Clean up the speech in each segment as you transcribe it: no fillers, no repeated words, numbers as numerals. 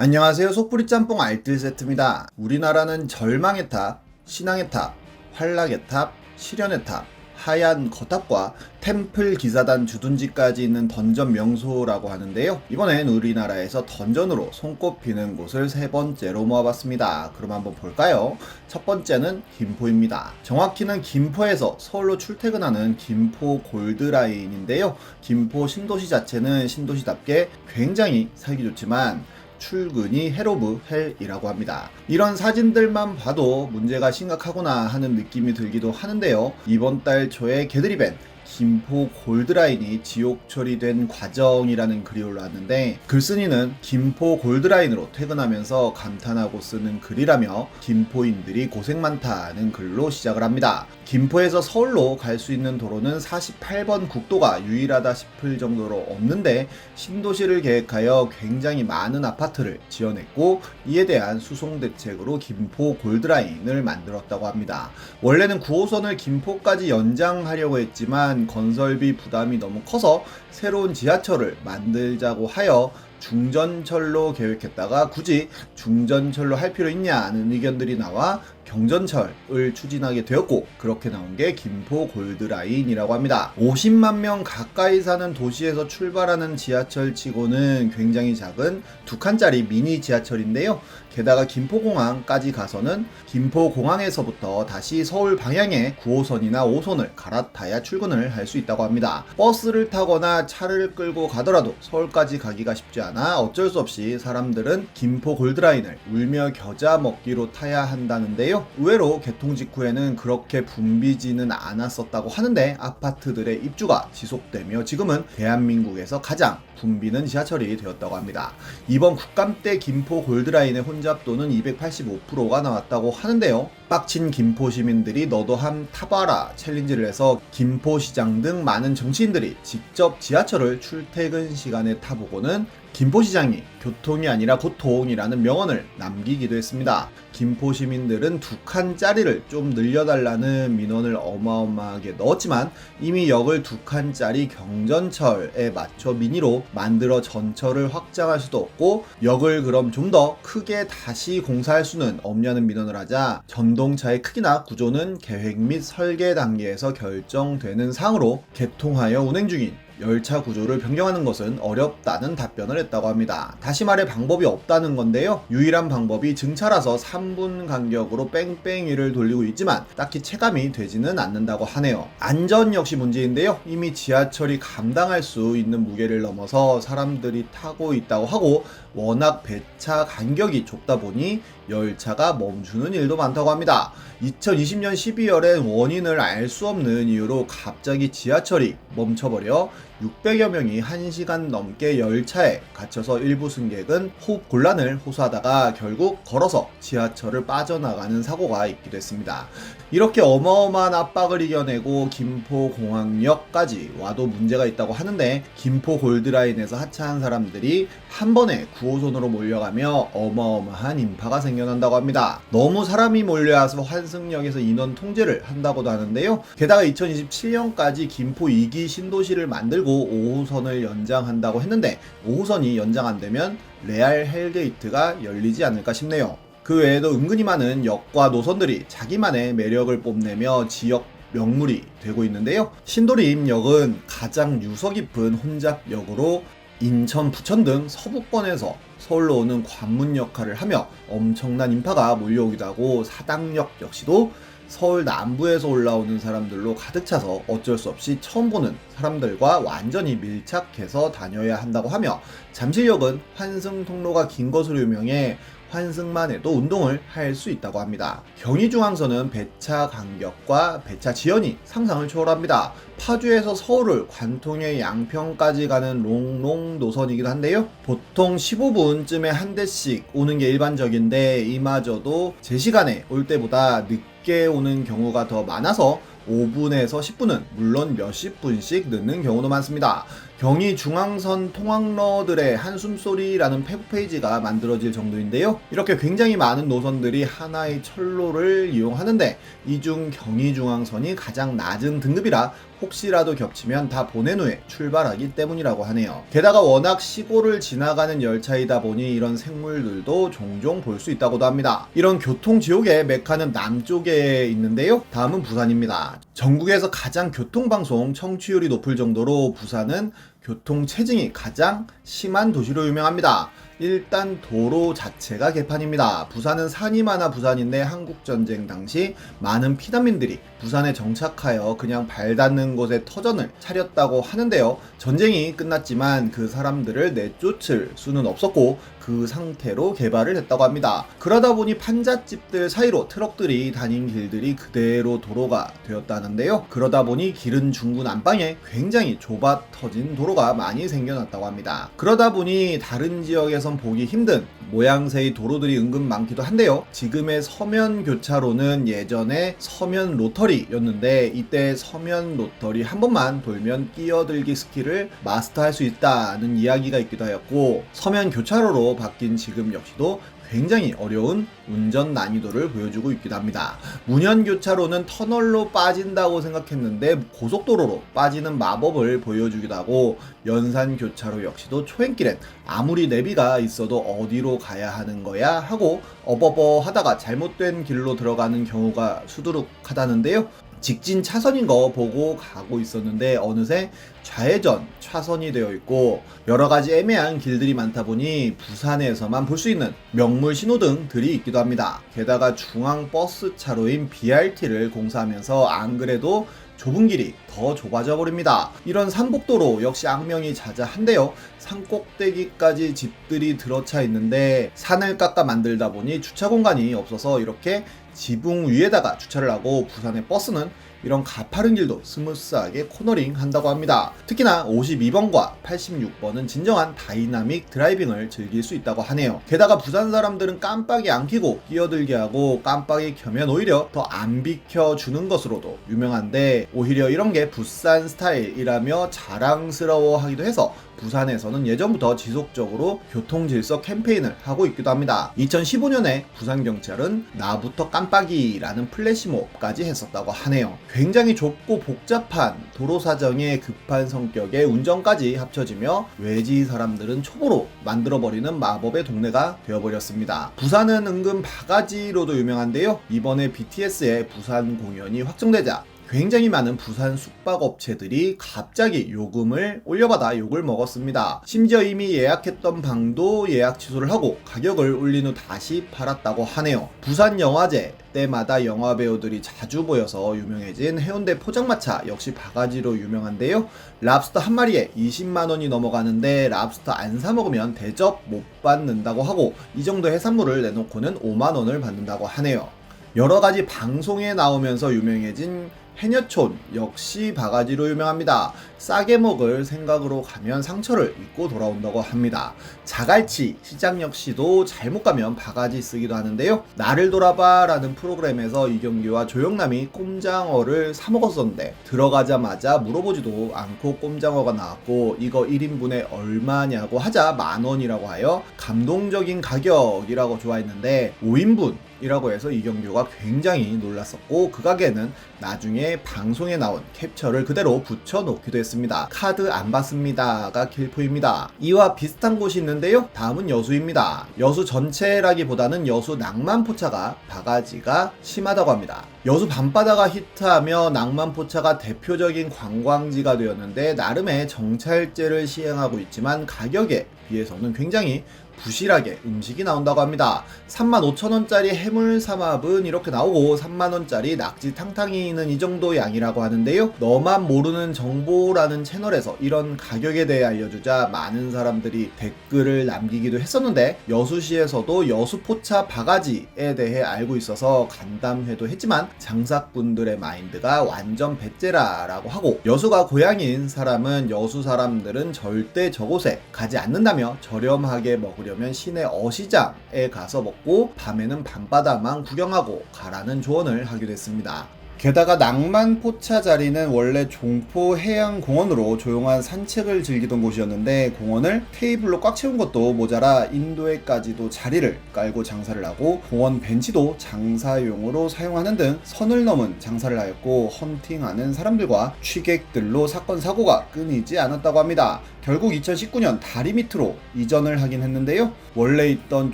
안녕하세요. 속풀이 짬뽕 알뜰 세트입니다. 우리나라는 절망의 탑, 신앙의 탑, 환락의 탑, 시련의 탑, 하얀 거탑과 템플 기사단 주둔지까지 있는 던전 명소라고 하는데요. 이번엔 우리나라에서 던전으로 손꼽히는 곳을 세 번째로 모아봤습니다. 그럼 한번 볼까요? 첫 번째는 김포입니다. 정확히는 김포에서 서울로 출퇴근하는 김포 골드라인인데요. 김포 신도시 자체는 신도시답게 굉장히 살기 좋지만 출근이 헬 오브 헬이라고 합니다. 이런 사진들만 봐도 문제가 심각하구나 하는 느낌이 들기도 하는데요. 이번 달 초에 개드리벤 김포 골드라인이 지옥 처리된 과정이라는 글이 올라왔는데, 글쓴이는 김포 골드라인으로 퇴근하면서 감탄하고 쓰는 글이라며 김포인들이 고생 많다는 글로 시작을 합니다. 김포에서 서울로 갈 수 있는 도로는 48번 국도가 유일하다 싶을 정도로 없는데 신도시를 계획하여 굉장히 많은 아파트를 지어냈고, 이에 대한 수송 대책으로 김포 골드라인을 만들었다고 합니다. 원래는 9호선을 김포까지 연장하려고 했지만 건설비 부담이 너무 커서 새로운 지하철을 만들자고 하여 중전철로 계획했다가 굳이 중전철로 할 필요 있냐는 의견들이 나와 경전철을 추진하게 되었고, 그렇게 나온 게 김포 골드라인이라고 합니다. 50만 명 가까이 사는 도시에서 출발하는 지하철 치고는 굉장히 작은 2칸짜리 미니 지하철인데요. 게다가 김포공항까지 가서는 김포공항에서부터 다시 서울 방향의 9호선이나 5호선을 갈아타야 출근을 할 수 있다고 합니다. 버스를 타거나 차를 끌고 가더라도 서울까지 가기가 쉽지 않아 어쩔 수 없이 사람들은 김포 골드라인을 울며 겨자 먹기로 타야 한다는데요. 의외로 개통 직후에는 그렇게 붐비지는 않았었다고 하는데 아파트들의 입주가 지속되며 지금은 대한민국에서 가장 붐비는 지하철이 되었다고 합니다. 이번 국감 때 김포 골드라인의 혼잡도는 285%가 나왔다고 하는데요. 빡친 김포 시민들이 너도 함 타봐라 챌린지를 해서 김포시장 등 많은 정치인들이 직접 지하철을 출퇴근 시간에 타보고는 김포시장이 교통이 아니라 고통이라는 명언을 남기기도 했습니다. 김포 시민들은 2칸짜리를 좀 늘려달라는 민원을 어마어마하게 넣었지만 이미 역을 2칸짜리 경전철에 맞춰 미니로 만들어 전철을 확장할 수도 없고, 역을 그럼 좀 더 크게 다시 공사할 수는 없냐는 민원을 하자 전동차의 크기나 구조는 계획 및 설계 단계에서 결정되는 사항으로 개통하여 운행 중인 열차 구조를 변경하는 것은 어렵다는 답변을 했다고 합니다. 다시 말해 방법이 없다는 건데요. 유일한 방법이 증차라서 3분 간격으로 뺑뺑이를 돌리고 있지만 딱히 체감이 되지는 않는다고 하네요. 안전 역시 문제인데요. 이미 지하철이 감당할 수 있는 무게를 넘어서 사람들이 타고 있다고 하고, 워낙 배차 간격이 좁다 보니 열차가 멈추는 일도 많다고 합니다. 2020년 12월엔 원인을 알 수 없는 이유로 갑자기 지하철이 멈춰버려 600여 명이 1시간 넘게 열차에 갇혀서 일부 승객은 호흡 곤란을 호소하다가 결국 걸어서 지하철을 빠져나가는 사고가 있기도 했습니다. 이렇게 어마어마한 압박을 이겨내고 김포공항역까지 와도 문제가 있다고 하는데, 김포 골드라인에서 하차한 사람들이 한 번에 9호선으로 몰려가며 어마어마한 인파가 생겨난다고 합니다. 너무 사람이 몰려와서 환승역에서 인원 통제를 한다고도 하는데요. 게다가 2027년까지 김포 2기 신도시를 만들고 5호선을 연장한다고 했는데 5호선이 연장 안 되면 레알 헬게이트가 열리지 않을까 싶네요. 그 외에도 은근히 많은 역과 노선들이 자기만의 매력을 뽐내며 지역 명물이 되고 있는데요. 신도림역은 가장 유서 깊은 혼잡역으로 인천, 부천 등 서부권에서 서울로 오는 관문 역할을 하며 엄청난 인파가 몰려오기도 하고, 사당역 역시도 서울 남부에서 올라오는 사람들로 가득 차서 어쩔 수 없이 처음 보는 사람들과 완전히 밀착해서 다녀야 한다고 하며, 잠실역은 환승 통로가 긴 것으로 유명해 환승만 해도 운동을 할 수 있다고 합니다. 경의중앙선은 배차 간격과 배차 지연이 상상을 초월합니다. 파주에서 서울을 관통해 양평까지 가는 롱롱 노선이기도 한데요. 보통 15분쯤에 한 대씩 오는 게 일반적인데 이마저도 제 시간에 올 때보다 늦게 오는 경우가 더 많아서 5분에서 10분은 물론 몇십 분씩 늦는 경우도 많습니다. 경의중앙선 통학로들의 한숨소리라는 페이지가 만들어질 정도인데요. 이렇게 굉장히 많은 노선들이 하나의 철로를 이용하는데 이 중 경의중앙선이 가장 낮은 등급이라 혹시라도 겹치면 다 보낸 후에 출발하기 때문이라고 하네요. 게다가 워낙 시골을 지나가는 열차이다 보니 이런 생물들도 종종 볼 수 있다고도 합니다. 이런 교통지옥의 메카는 남쪽에 있는데요. 다음은 부산입니다. 전국에서 가장 교통방송 청취율이 높을 정도로 부산은 교통체증이 가장 심한 도시로 유명합니다. 일단 도로 자체가 개판입니다. 부산은 산이 많아 부산인데 한국전쟁 당시 많은 피난민들이 부산에 정착하여 그냥 발 닿는 곳에 터전을 차렸다고 하는데요. 전쟁이 끝났지만 그 사람들을 내쫓을 수는 없었고 그 상태로 개발을 했다고 합니다. 그러다 보니 판잣집들 사이로 트럭들이 다닌 길들이 그대로 도로가 되었다는데요. 그러다 보니 길은 중구 남방에 굉장히 좁아 터진 도로가 많이 생겨났다고 합니다. 그러다 보니 다른 지역에선 보기 힘든 모양새의 도로들이 은근 많기도 한데요. 지금의 서면 교차로는 예전에 서면 로터리였는데 이때 서면 로터리 한 번만 돌면 끼어들기 스킬을 마스터할 수 있다는 이야기가 있기도 하였고, 서면 교차로로 바뀐 지금 역시도 굉장히 어려운 운전 난이도를 보여주고 있기도 합니다. 문현교차로는 터널로 빠진다고 생각했는데 고속도로로 빠지는 마법을 보여주기도 하고, 연산교차로 역시도 초행길엔 아무리 내비가 있어도 어디로 가야 하는 거야 하고 어버버 하다가 잘못된 길로 들어가는 경우가 수두룩하다는데요. 직진 차선인 거 보고 가고 있었는데 어느새 좌회전 차선이 되어 있고 여러가지 애매한 길들이 많다 보니 부산에서만 볼 수 있는 명물 신호등들이 있기도 합니다. 게다가 중앙 버스 차로인 BRT를 공사하면서 안 그래도 좁은 길이 더 좁아져 버립니다. 이런 산복도로 역시 악명이 자자한데요. 산 꼭대기까지 집들이 들어차 있는데 산을 깎아 만들다 보니 주차 공간이 없어서 이렇게 지붕 위에다가 주차를 하고 부산의 버스는 이런 가파른 길도 스무스하게 코너링 한다고 합니다. 특히나 52번과 86번은 진정한 다이나믹 드라이빙을 즐길 수 있다고 하네요. 게다가 부산 사람들은 깜빡이 안 켜고 끼어들게 하고 깜빡이 켜면 오히려 더 안 비켜주는 것으로도 유명한데 오히려 이런 게 부산 스타일이라며 자랑스러워하기도 해서 부산에서는 예전부터 지속적으로 교통질서 캠페인을 하고 있기도 합니다. 2015년에 부산경찰은 나부터 깜빡이라는 플래시몹까지 했었다고 하네요. 굉장히 좁고 복잡한 도로 사정에 급한 성격의 운전까지 합쳐지며 외지 사람들은 초보로 만들어버리는 마법의 동네가 되어버렸습니다. 부산은 은근 바가지로도 유명한데요. 이번에 BTS의 부산 공연이 확정되자 굉장히 많은 부산 숙박업체들이 갑자기 요금을 올려받아 욕을 먹었습니다. 심지어 이미 예약했던 방도 예약 취소를 하고 가격을 올린 후 다시 팔았다고 하네요. 부산 영화제 때마다 영화배우들이 자주 보여서 유명해진 해운대 포장마차 역시 바가지로 유명한데요. 랍스터 한 마리에 20만원이 넘어가는데 랍스터 안 사먹으면 대접 못 받는다고 하고 이 정도 해산물을 내놓고는 5만원을 받는다고 하네요. 여러가지 방송에 나오면서 유명해진 해녀촌 역시 바가지로 유명합니다. 싸게 먹을 생각으로 가면 상처를 입고 돌아온다고 합니다. 자갈치 시장 역시도 잘못 가면 바가지 쓰기도 하는데요. 나를 돌아봐 라는 프로그램에서 이경규와 조영남이 꼼장어를 사 먹었었는데 들어가자마자 물어보지도 않고 꼼장어가 나왔고 이거 1인분에 얼마냐고 하자 10,000원이라고 하여 감동적인 가격이라고 좋아했는데 5인분 이라고 해서 이경규가 굉장히 놀랐었고 그 가게는 나중에 방송에 나온 캡처를 그대로 붙여놓기도 했습니다. 카드 안 받습니다가 킬포입니다. 이와 비슷한 곳이 있는데요. 다음은 여수입니다. 여수 전체라기보다는 여수 낭만포차가 바가지가 심하다고 합니다. 여수 밤바다가 히트하며 낭만포차가 대표적인 관광지가 되었는데 나름의 정찰제를 시행하고 있지만 가격에 비해서는 굉장히 부실하게 음식이 나온다고 합니다. 35,000원짜리 해물삼합은 이렇게 나오고 3만원짜리 낙지 탕탕이는 이 정도 양이라고 하는데요. 너만 모르는 정보라는 채널에서 이런 가격에 대해 알려주자 많은 사람들이 댓글을 남기기도 했었는데 여수시에서도 여수포차 바가지에 대해 알고 있어서 간담회도 했지만 장사꾼들의 마인드가 완전 배째라라고 하고 여수가 고향인 사람은 여수 사람들은 절대 저곳에 가지 않는다며 저렴하게 먹으려면 시내 어시장에 가서 먹고 밤에는 밤바다만 구경하고 가라는 조언을 하기도 했습니다. 게다가 낭만포차 자리는 원래 종포해양공원으로 조용한 산책을 즐기던 곳이었는데 공원을 테이블로 꽉 채운 것도 모자라 인도에까지도 자리를 깔고 장사를 하고 공원 벤치도 장사용으로 사용하는 등 선을 넘은 장사를 하였고 헌팅하는 사람들과 취객들로 사건 사고가 끊이지 않았다고 합니다. 결국 2019년 다리 밑으로 이전을 하긴 했는데요. 원래 있던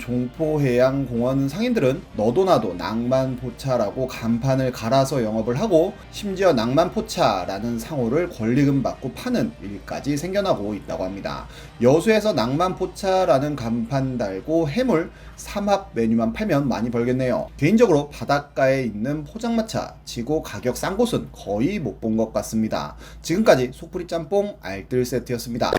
종포해양공원 상인들은 너도 나도 낭만포차라고 간판을 갈아서 영업을 하고 심지어 낭만포차라는 상호를 권리금 받고 파는 일까지 생겨나고 있다고 합니다. 여수에서 낭만포차라는 간판 달고 해물 삼합 메뉴만 팔면 많이 벌겠네요. 개인적으로 바닷가에 있는 포장마차 치고 가격 싼 곳은 거의 못 본 것 같습니다. 지금까지 속풀이 짬뽕 알뜰 세트였습니다.